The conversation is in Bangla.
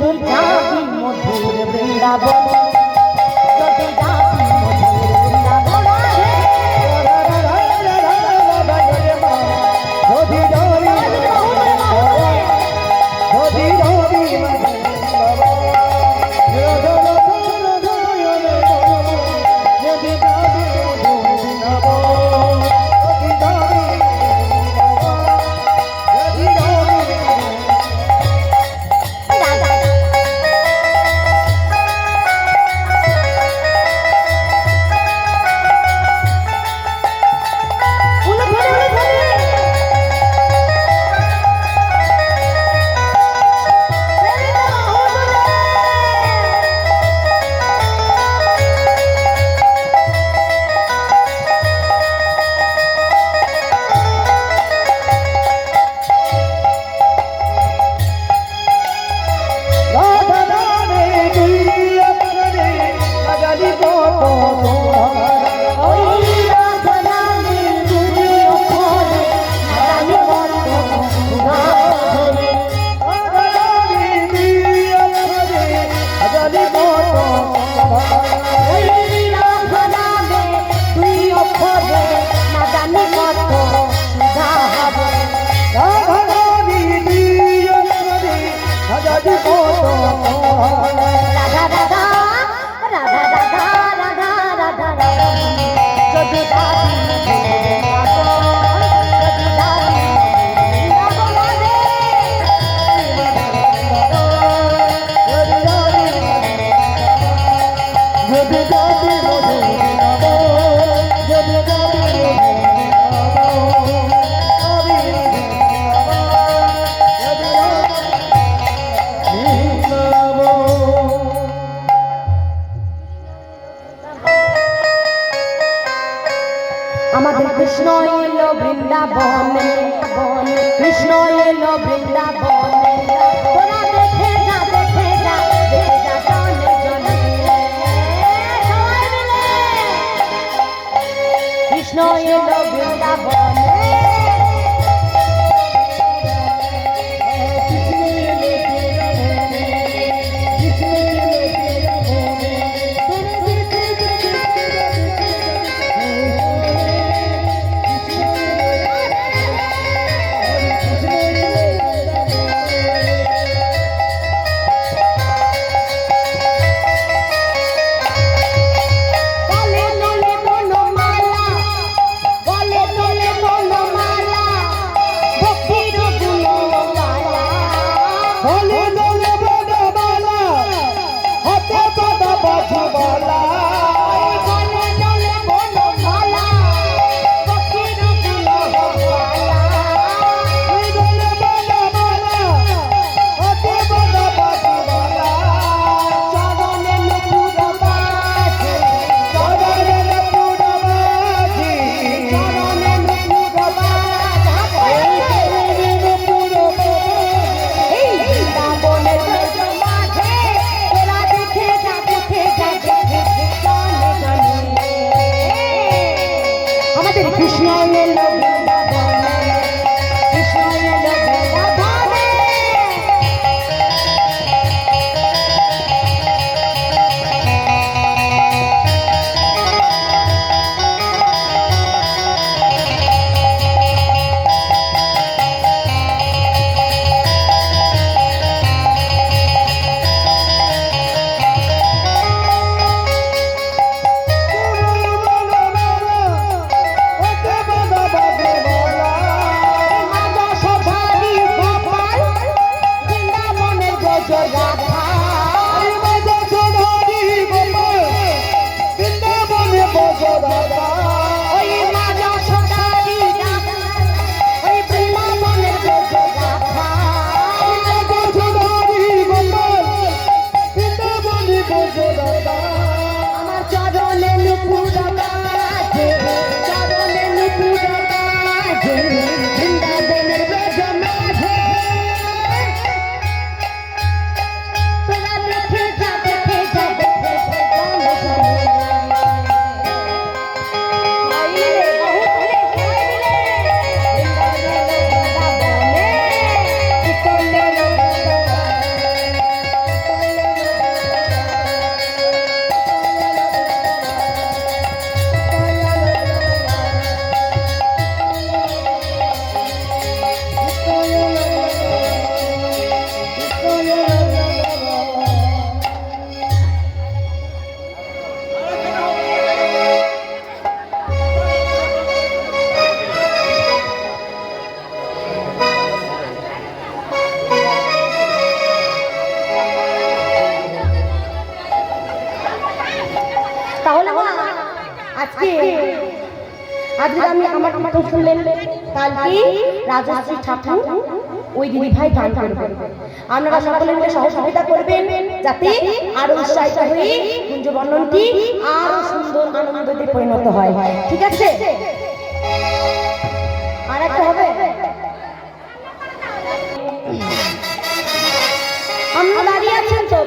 যদি যাবি মধুর বৃন্দাবন, যদি যাবি মধুর বৃন্দাবন, যদি আমাদের কৃষ্ণ এলো বৃন্দাবনে, কৃষ্ণ এলো বৃন্দাবনে, তোরা দেখে যা দেখে যা দেখে যা জনে জনে, সবাই মিলে কৃষ্ণ এলো বৃন্দাবনে। Baba আজকে আজকে আমি আমার কথা শুনলেন, কালকে রাজশ্রী ঠাকুর ওই দিদি ভাই গান করবেন। আপনারা সকলে মিলে সহযোগিতা করবেন যাতে আরো উৎসাহিত হয়ে কুঞ্জ বর্ণনটি আরো সুন্দর আনন্দতে পরিণত হয়। ঠিক আছে, আর একটা হবে। আমরা দাঁড়িয়ে আছেন তো